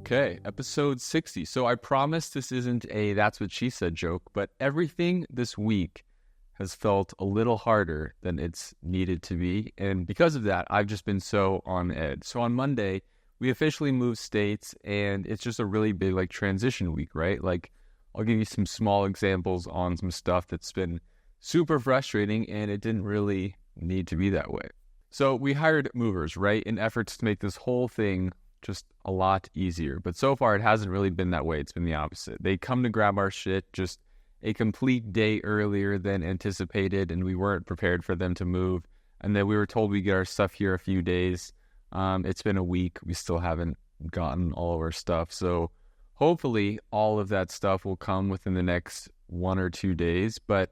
Okay, episode 60. So I promise this isn't a that's what she said joke, but everything this week has felt a little harder than it's needed to be. And because of that, I've just been so on edge. So on Monday, we officially moved states, and it's just a really big transition week, right? I'll give you some small examples on some stuff that's been super frustrating, and it didn't really need to be that way. So we hired movers, right, in efforts to make this whole thing just a lot easier. But so far, it hasn't really been that way. It's been the opposite. They come to grab our shit just a complete day earlier than anticipated, and we weren't prepared for them to move. And then we were told we'd get our stuff here a few days. It's been a week. We still haven't gotten all of our stuff. So hopefully all of that stuff will come within the next 1 or 2 days. But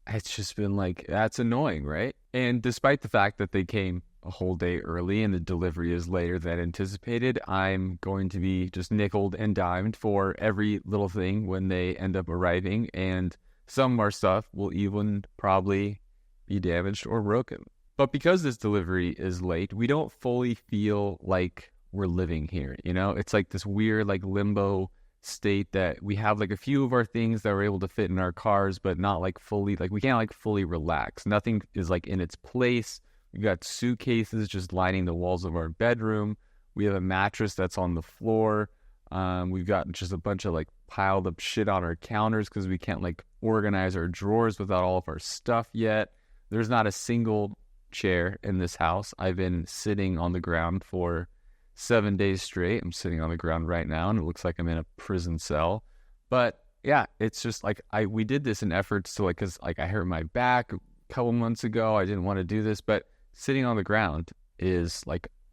it's just been that's annoying, right? And despite the fact that they came a whole day early and the delivery is later than anticipated, I'm going to be just nickeled and dimed for every little thing when they end up arriving, and some of our stuff will even probably be damaged or broken. But because this delivery is late, we don't fully feel like we're living here, It's like this weird limbo state that we have a few of our things that we're able to fit in our cars, but not fully, we can't fully relax. Nothing is in its place. We've got suitcases just lining the walls of our bedroom. We have a mattress that's on the floor. We've got just a bunch of piled up shit on our counters because we can't organize our drawers without all of our stuff yet. There's not a single chair in this house. I've been sitting on the ground for 7 days straight. I'm sitting on the ground right now, and it looks like I'm in a prison cell. But yeah, it's just we did this in efforts to because I hurt my back a couple months ago. I didn't want to do this, but sitting on the ground is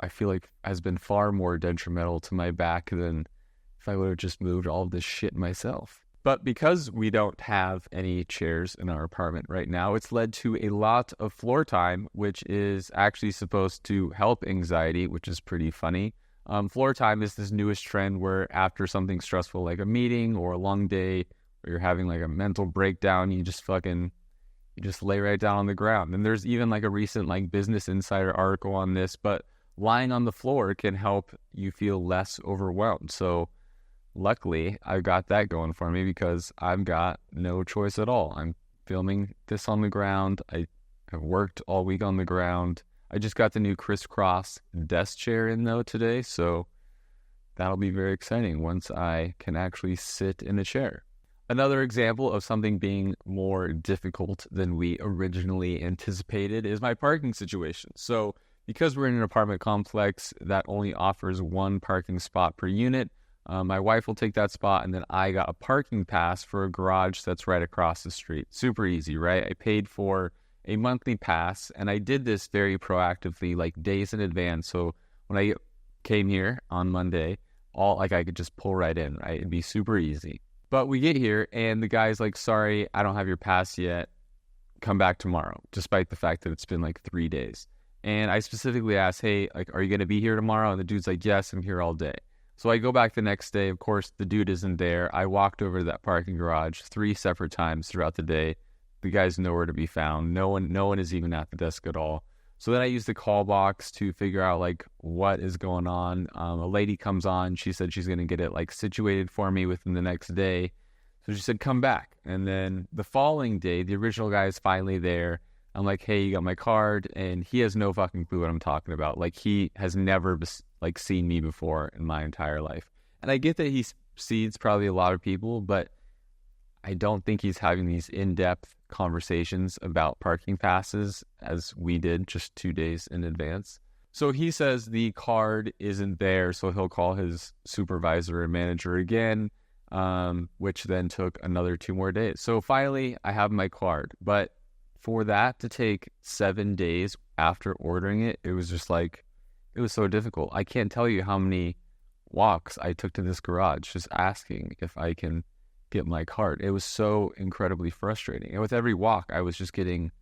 I feel has been far more detrimental to my back than if I would have just moved all of this shit myself. But because we don't have any chairs in our apartment right now, it's led to a lot of floor time, which is actually supposed to help anxiety, which is pretty funny. Floor time is this newest trend where after something stressful like a meeting or a long day, or you're having a mental breakdown, you just lay right down on the ground. And there's even a recent Business Insider article on this, but lying on the floor can help you feel less overwhelmed. So luckily, I've got that going for me because I've got no choice at all. I'm filming this on the ground. I have worked all week on the ground. I just got the new crisscross desk chair in though today, so that'll be very exciting once I can actually sit in a chair. Another example of something being more difficult than we originally anticipated is my parking situation. So because we're in an apartment complex that only offers one parking spot per unit, my wife will take that spot, and then I got a parking pass for a garage that's right across the street. Super easy, right? I paid for a monthly pass, and I did this very proactively, days in advance. So when I came here on Monday, I could just pull right in, right? It'd be super easy. But we get here, and the guy's sorry, I don't have your pass yet. Come back tomorrow, despite the fact that it's been 3 days. And I specifically asked, hey, are you going to be here tomorrow? And the dude's yes, I'm here all day. So I go back the next day. Of course, the dude isn't there. I walked over to that parking garage 3 separate times throughout the day. The guy's nowhere to be found. No one is even at the desk at all. So then I used the call box to figure out what is going on. A lady comes on. She said she's going to get it situated for me within the next day. So she said, come back. And then the following day, the original guy is finally there. I'm hey, you got my card? And he has no fucking clue what I'm talking about. He has never seen me before in my entire life. And I get that he sees probably a lot of people, but I don't think he's having these in-depth conversations about parking passes as we did just 2 days in advance. So he says the card isn't there, so he'll call his supervisor and manager again, which then took another 2 more days. So finally, I have my card. But for that to take 7 days after ordering it, it was just it was so difficult. I can't tell you how many walks I took to this garage just asking if I can get my card. It was so incredibly frustrating. And with every walk, I was just getting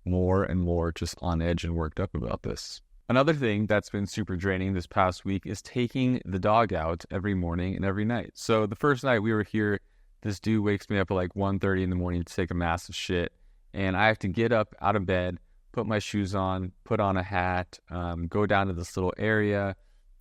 more and more just on edge and worked up about this. Another thing that's been super draining this past week is taking the dog out every morning and every night. So the first night we were here, this dude wakes me up at 1:30 in the morning to take a massive shit. And I have to get up out of bed, put my shoes on, put on a hat, go down to this little area,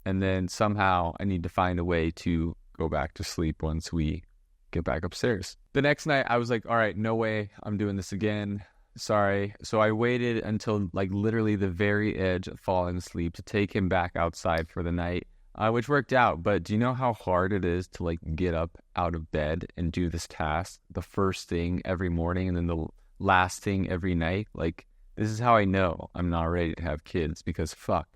And then somehow I need to find a way to go back to sleep once we get back upstairs. The next night I was like, all right, no way I'm doing this again. Sorry. So I waited until like literally the very edge of falling asleep to take him back outside for the night, which worked out. But do you know how hard it is to like get up out of bed and do this task the first thing every morning and then the last thing every night? Like, this is how I know I'm not ready to have kids, because fuck,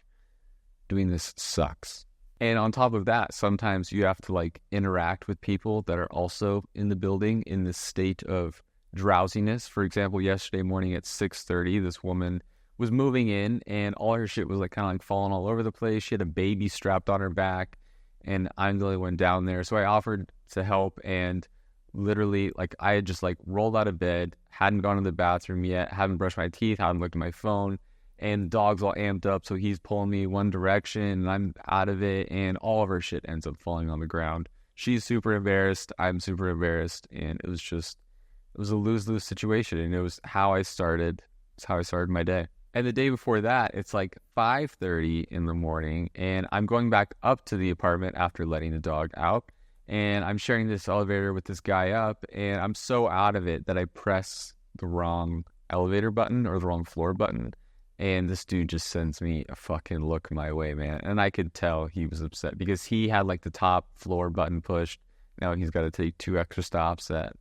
doing this sucks. And on top of that, sometimes you have to like interact with people that are also in the building in this state of drowsiness. For example, yesterday morning at 6:30, this woman was moving in and all her shit was like kind of like falling all over the place. She had a baby strapped on her back and I'm the only one down there. So I offered to help, and literally like I had just like rolled out of bed, hadn't gone to the bathroom yet, hadn't brushed my teeth, hadn't looked at my phone, and the dog's all amped up. So he's pulling me one direction and I'm out of it, and all of her shit ends up falling on the ground. She's super embarrassed. I'm super embarrassed. And it was a lose-lose situation. And it was how I started. It's how I started my day. And the day before that, it's like 5:30 in the morning, and I'm going back up to the apartment after letting the dog out. And I'm sharing this elevator with this guy up, and I'm so out of it that I press the wrong elevator button or the wrong floor button. And this dude just sends me a fucking look my way, man. And I could tell he was upset because he had like the top floor button pushed. Now he's got to take 2 extra stops at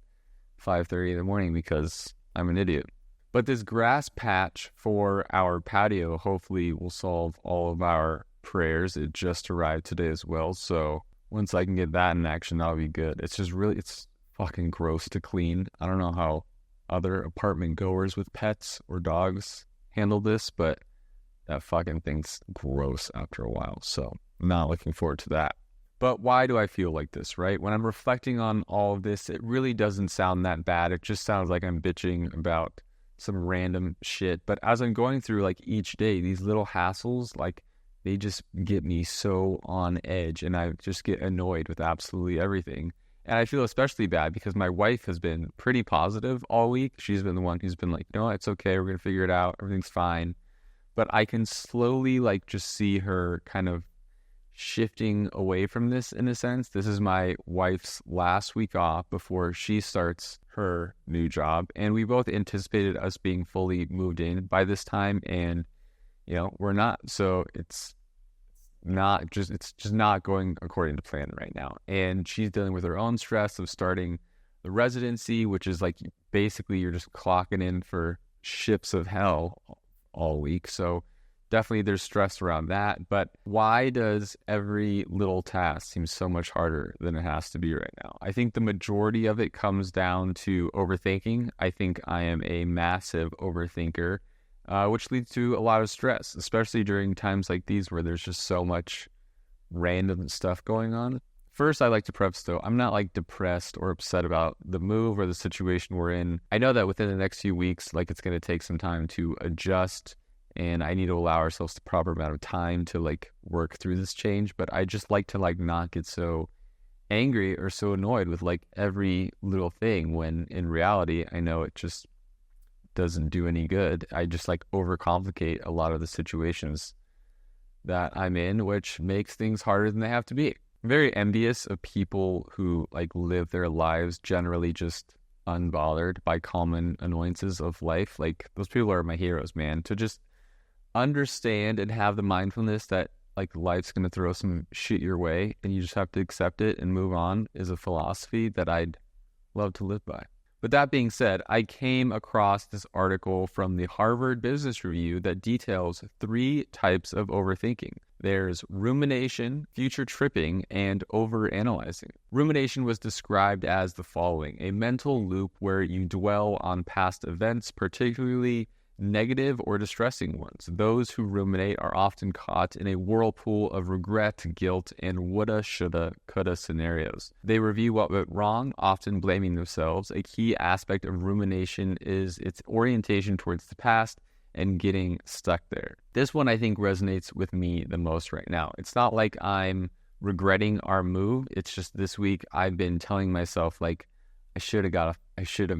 5:30 in the morning because I'm an idiot. But this grass patch for our patio hopefully will solve all of our prayers. It just arrived today as well. So once I can get that in action, that'll be good. It's fucking gross to clean. I don't know how other apartment goers with pets or dogs handle this, but that fucking thing's gross after a while. So I'm not looking forward to that. But why do I feel like this, right? When I'm reflecting on all of this, it really doesn't sound that bad. It just sounds like I'm bitching about some random shit. But as I'm going through like each day, these little hassles, like they just get me so on edge, and I just get annoyed with absolutely everything. And I feel especially bad because my wife has been pretty positive all week. She's been the one who's been like, no, it's okay. We're going to figure it out. Everything's fine. But I can slowly like just see her kind of shifting away from this in a sense. This is my wife's last week off before she starts her new job. And we both anticipated us being fully moved in by this time. And, you know, we're not. So it's just not going according to plan right now. And she's dealing with her own stress of starting the residency, which is like basically you're just clocking in for shifts of hell all week. So definitely there's stress around that. But why does every little task seem so much harder than it has to be right now? I think the majority of it comes down to overthinking. I think I am a massive overthinker, which leads to a lot of stress, especially during times like these where there's just so much random stuff going on. First, I like to preface, though, I'm not like depressed or upset about the move or the situation we're in. I know that within the next few weeks, like it's going to take some time to adjust, and I need to allow ourselves the proper amount of time to like work through this change. But I just like to like not get so angry or so annoyed with like every little thing, when in reality, I know it just doesn't do any good. I just like overcomplicate a lot of the situations that I'm in, which makes things harder than they have to be. I'm very envious of people who like live their lives generally just unbothered by common annoyances of life. Like those people are my heroes, man. To just understand and have the mindfulness that like life's going to throw some shit your way and you just have to accept it and move on is a philosophy that I'd love to live by. But that being said, I came across this article from the Harvard Business Review that details 3 types of overthinking. There's rumination, future tripping, and overanalyzing. Rumination was described as the following: a mental loop where you dwell on past events, particularly negative or distressing ones. Those who ruminate are often caught in a whirlpool of regret, guilt, and woulda, shoulda, coulda scenarios. They review what went wrong, often blaming themselves. A key aspect of rumination is its orientation towards the past and getting stuck there. This one I think resonates with me the most right now. It's not like I'm regretting our move. It's just this week I've been telling myself like I should have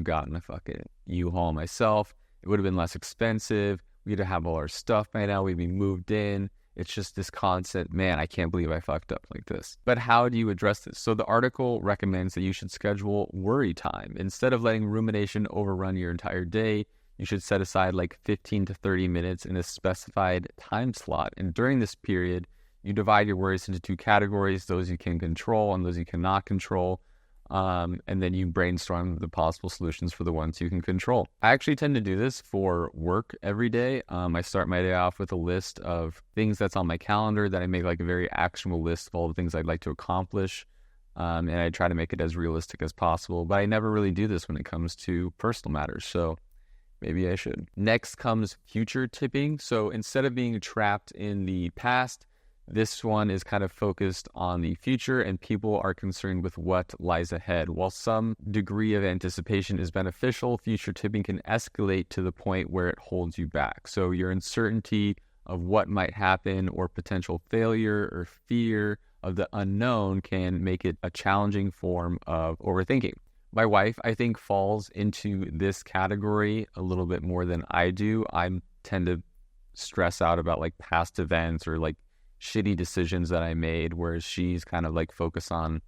gotten a fucking U-Haul myself. It would have been less expensive. We'd have all our stuff by now. We'd be moved in. It's just this constant, man, I can't believe I fucked up like this. But how do you address this? So the article recommends that you should schedule worry time. Instead of letting rumination overrun your entire day, you should set aside like 15 to 30 minutes in a specified time slot. And during this period, you divide your worries into two categories, those you can control and those you cannot control. And then you brainstorm the possible solutions for the ones you can control. I actually tend to do this for work every day. I start my day off with a list of things that's on my calendar that I make like a very actionable list of all the things I'd like to accomplish. And I try to make it as realistic as possible. But I never really do this when it comes to personal matters. So maybe I should. Next comes future tipping. So instead of being trapped in the past, this one is kind of focused on the future, and people are concerned with what lies ahead. While some degree of anticipation is beneficial, future tipping can escalate to the point where it holds you back. So your uncertainty of what might happen or potential failure or fear of the unknown can make it a challenging form of overthinking. My wife, I think, falls into this category a little bit more than I do. I tend to stress out about like past events or like shitty decisions that I made, whereas she's kind of like focused on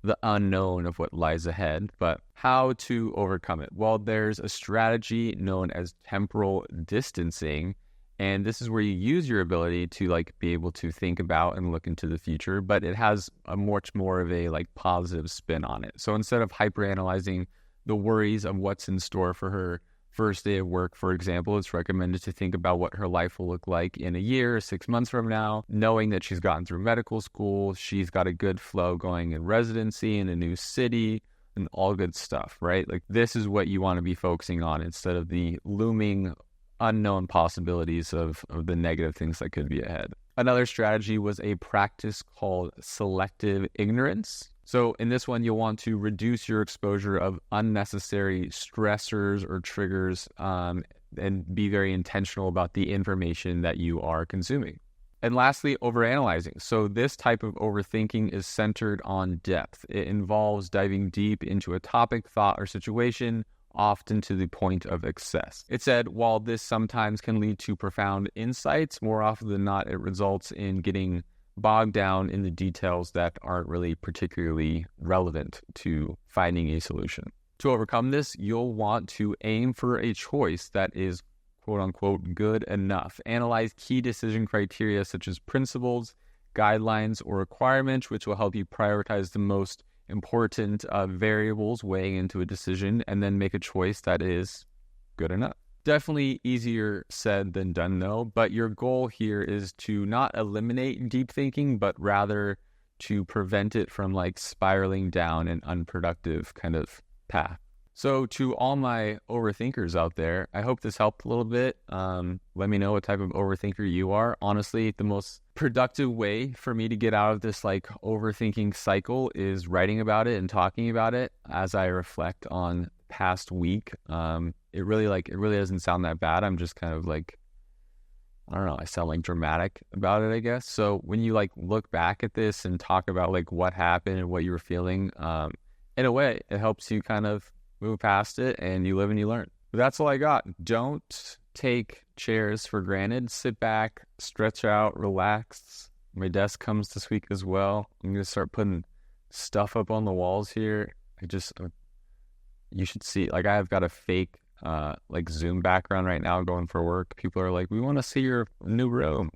the unknown of what lies ahead. But how to overcome it? Well, there's a strategy known as temporal distancing, and this is where you use your ability to like be able to think about and look into the future, but it has a much more of a like positive spin on it. So instead of hyperanalyzing the worries of what's in store for her first day of work, for example, it's recommended to think about what her life will look like in a year, 6 months from now, knowing that she's gotten through medical school, she's got a good flow going in residency in a new city, and all good stuff, right? Like this is what you want to be focusing on instead of the looming unknown possibilities of the negative things that could be ahead. Another strategy was a practice called selective ignorance. So in this one, you'll want to reduce your exposure of unnecessary stressors or triggers and be very intentional about the information that you are consuming. And lastly, overanalyzing. So this type of overthinking is centered on depth. It involves diving deep into a topic, thought, or situation, often to the point of excess. It said, while this sometimes can lead to profound insights, more often than not, it results in getting bogged down in the details that aren't really particularly relevant to finding a solution. To overcome this, you'll want to aim for a choice that is quote unquote good enough. Analyze key decision criteria such as principles, guidelines, or requirements, which will help you prioritize the most important variables weighing into a decision, and then make a choice that is good enough. Definitely easier said than done though, but your goal here is to not eliminate deep thinking, but rather to prevent it from like spiraling down an unproductive kind of path. So to all my overthinkers out there, I hope this helped a little bit. Let me know what type of overthinker you are. Honestly, the most productive way for me to get out of this like overthinking cycle is writing about it and talking about it as I reflect on past week. It really doesn't sound that bad. I'm just kind of like, I don't know, I sound like dramatic about it, I guess. So when you like look back at this and talk about like what happened and what you were feeling, in a way, it helps you kind of move past it and you live and you learn. But that's all I got. Don't take chairs for granted. Sit back, stretch out, relax. My desk comes this week as well. I'm going to start putting stuff up on the walls here. You should see, like I've got a fake like Zoom background right now going for work. People are like, we want to see your new room.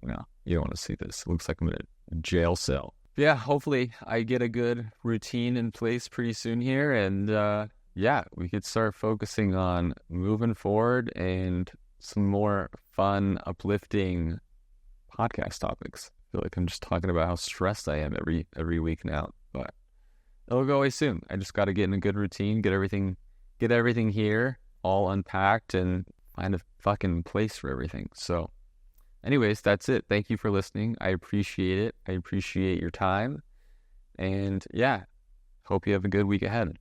No, you don't want to see this. It looks like I'm in a jail cell. But yeah, hopefully I get a good routine in place pretty soon here. And we could start focusing on moving forward and some more fun, uplifting podcast topics. I feel like I'm just talking about how stressed I am every week now, but it'll go away soon. I just got to get in a good routine, get everything here all unpacked and find a fucking place for everything. So anyways, that's it. Thank you for listening. I appreciate it. I appreciate your time. And yeah, hope you have a good week ahead.